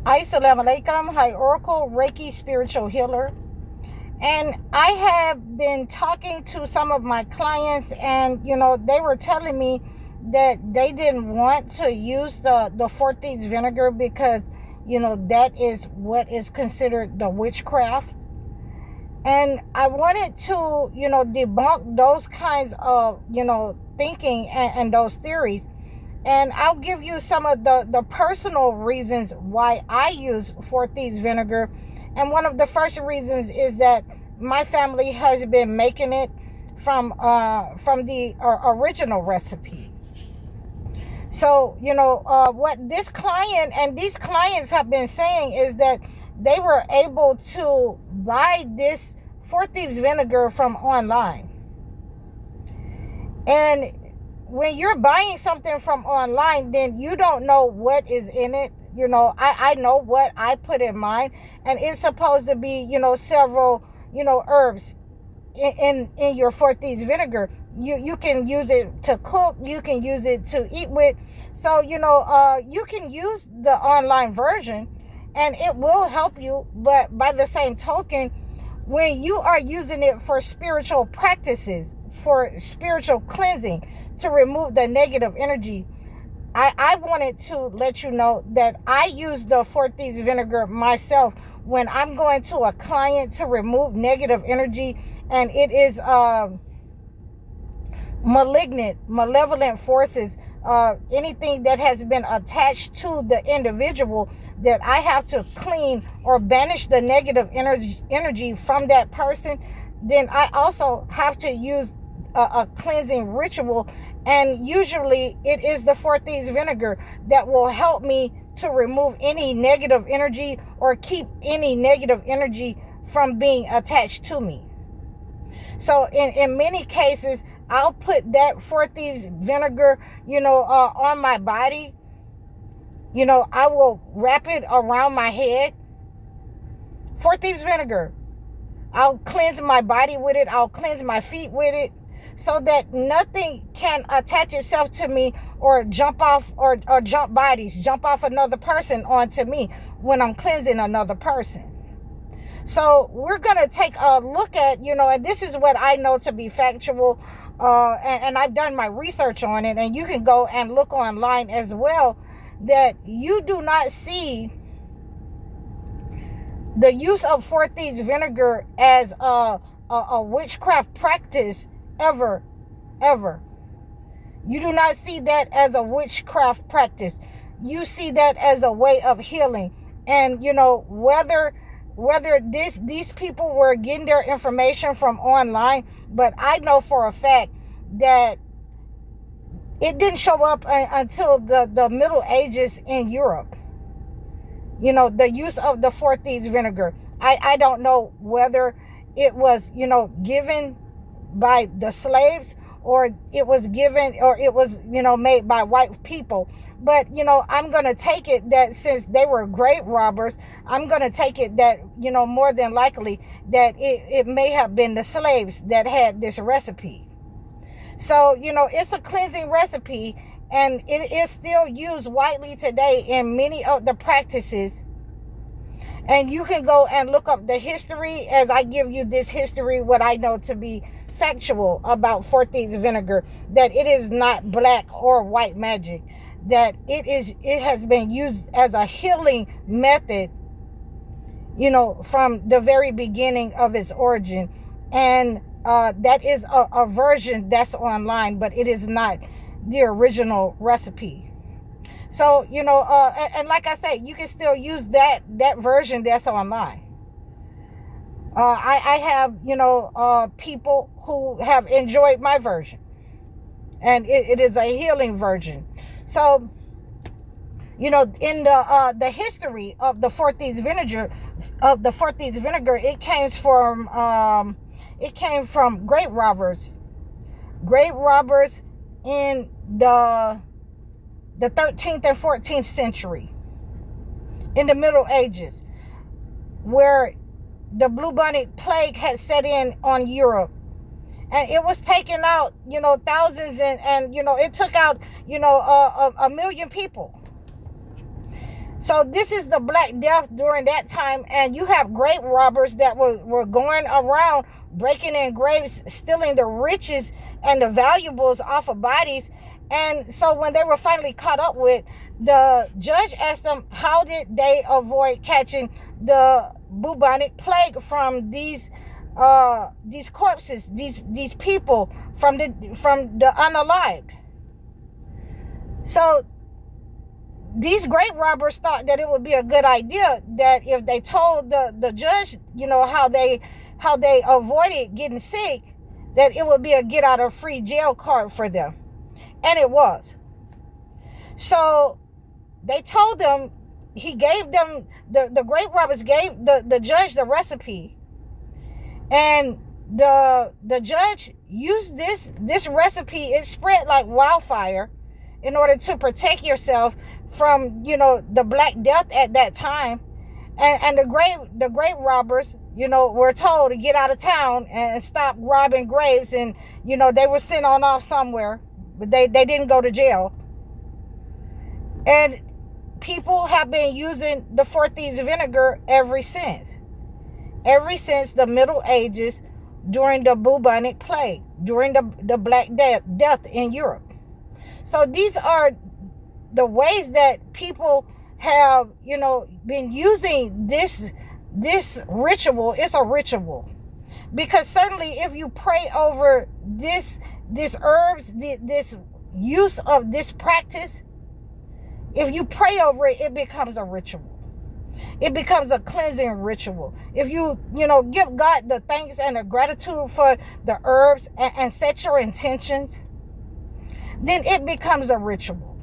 Assalamu alaikum. Hi, Oracle, Reiki, spiritual healer. And I have been talking to some of my clients, and they were telling me that they didn't want to use the 4 thieves vinegar because that is what is considered the witchcraft. And I wanted to debunk those kinds of thinking and those theories. And I'll give you some of the personal reasons why I use 4 thieves vinegar. And one of the first reasons is that my family has been making it from the original recipe. So, what this client and these clients have been saying is that they were able to buy this 4 thieves vinegar from online. And when you're buying something from online, then you don't know what is in it. I know what I put in mine, and it's supposed to be, several, herbs in your 4 thieves vinegar. You can use it to cook. You can use it to eat with. So, you can use the online version and it will help you. But by the same token, when you are using it for spiritual practices, for spiritual cleansing, to remove the negative energy, I wanted to let you know that I use the 4 thieves vinegar myself when I'm going to a client to remove negative energy, and it is malevolent forces, anything that has been attached to the individual, that I have to clean or banish the negative energy from that person. Then I also have to use a cleansing ritual, and usually it is the 4 thieves vinegar that will help me to remove any negative energy or keep any negative energy from being attached to me. So in many cases, I'll put that 4 thieves vinegar, on my body. I will wrap it around my head. 4 thieves vinegar. I'll cleanse my body with it. I'll cleanse my feet with it, so that nothing can attach itself to me or jump off or jump off another person onto me when I'm cleansing another person. So we're going to take a look at, and this is what I know to be factual, and I've done my research on it, and you can go and look online as well, that you do not see the use of 4 thieves vinegar as a witchcraft practice ever. You do not see that as a witchcraft practice. You see that as a way of healing. And whether these people were getting their information from online, but I know for a fact that it didn't show up until the Middle Ages in Europe. The use of the 4 thieves vinegar. I don't know whether it was, given by the slaves, or it was made by white people. But I'm going to take it that since they were grave robbers, I'm going to take it that more than likely that it may have been the slaves that had this recipe. So it's a cleansing recipe, and it is still used widely today in many of the practices. And you can go and look up the history as I give you this history, what I know to be factual about 4 thieves vinegar, that it is not black or white magic, that it has been used as a healing method, from the very beginning of its origin. And that is a version that's online, but it is not the original recipe. So, and like I say, you can still use that version that's online. I have, people who have enjoyed my version, and it is a healing version. So, in the history of the 4 thieves vinegar, it came from grave robbers in the 13th and 14th century, in the Middle Ages, where the bubonic plague had set in on Europe, and it was taking out, thousands, and it took out, a million people. So this is the Black Death during that time, and you have grave robbers that were going around breaking in graves, stealing the riches and the valuables off of bodies. And so when they were finally caught up with, the judge asked them, how did they avoid catching the bubonic plague from these corpses, these people, from the unalived? So these grave robbers thought that it would be a good idea that if they told the judge, how they avoided getting sick, that it would be a get out of free jail card for them. And it was. So they told them, he gave them, the grave robbers gave the judge the recipe. And the judge used this recipe. It spread like wildfire in order to protect yourself from, the Black Death at that time. And the grave robbers, were told to get out of town and stop robbing graves. And, they were sent on off somewhere, but they didn't go to jail. And people have been using the Four Thieves vinegar ever since the Middle Ages, during the bubonic plague, during the Black Death in Europe. So these are the ways that people have, been using this ritual. It's a ritual, because certainly if you pray over this herbs, this use of this practice, if you pray over it, it becomes a ritual. It becomes a cleansing ritual. If you, give God the thanks and the gratitude for the herbs and set your intentions, then it becomes a ritual.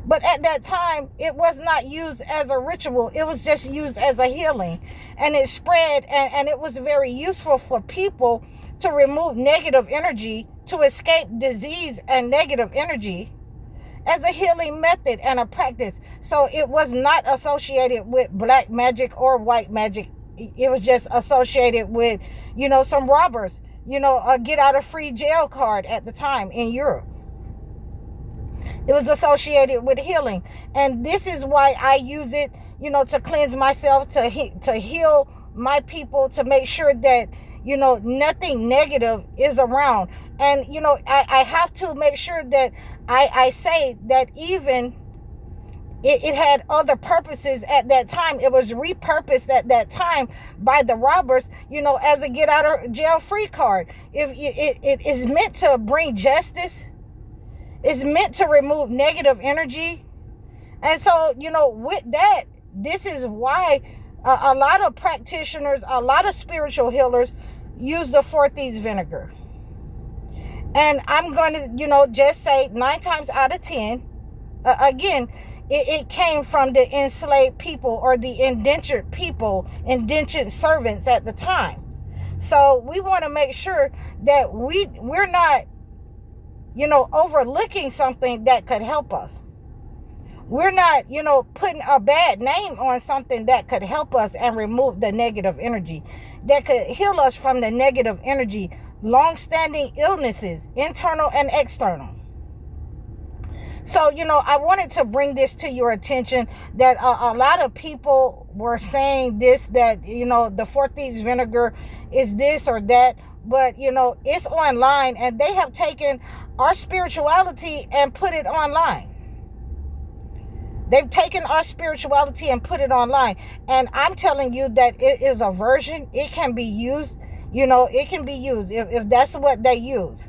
But at that time, it was not used as a ritual. It was just used as a healing. And it spread, and it was very useful for people to remove negative energy, to escape disease and negative energy, as a healing method and a practice. So it was not associated with black magic or white magic. It was just associated with, some robbers, a get out of free jail card at the time in Europe. It was associated with healing. And this is why I use it, to cleanse myself, to heal my people, to make sure that, nothing negative is around. And, I have to make sure that I say that even it had other purposes at that time. It was repurposed at that time by the robbers, as a get out of jail free card. If it is meant to bring justice, it's meant to remove negative energy. And so, with that, this is why a lot of practitioners, a lot of spiritual healers use the Four Thieves vinegar. And I'm going to, just say 9 times out of 10, again, it came from the enslaved people or the indentured people, indentured servants at the time. So we want to make sure that we're not, overlooking something that could help us. We're not, putting a bad name on something that could help us and remove the negative energy, that could heal us from the negative energy, long-standing illnesses, internal and external. So, I wanted to bring this to your attention, that a lot of people were saying this, that, the Four Thieves vinegar is this or that. But, it's online, and they have taken our spirituality and put it online. They've taken our spirituality and put it online. And I'm telling you that it is a version. It can be used. It can be used if that's what they use.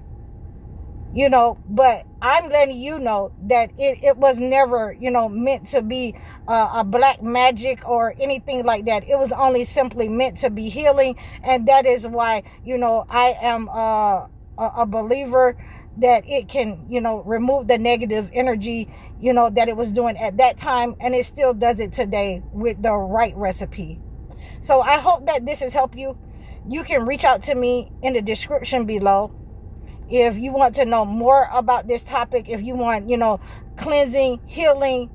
But I'm letting you know that it was never, meant to be a black magic or anything like that. It was only simply meant to be healing. And that is why, I am a believer that it can, remove the negative energy, that it was doing at that time. And it still does it today with the right recipe. So I hope that this has helped you. You can reach out to me in the description below. If you want to know more about this topic, if you want, cleansing, healing,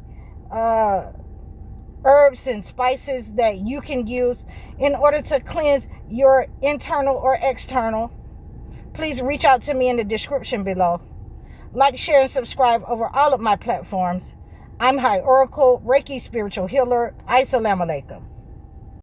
herbs and spices that you can use in order to cleanse your internal or external, please reach out to me in the description below. Like, share, and subscribe over all of my platforms. I'm High Oracle, Reiki Spiritual Healer. Assalamu alaikum.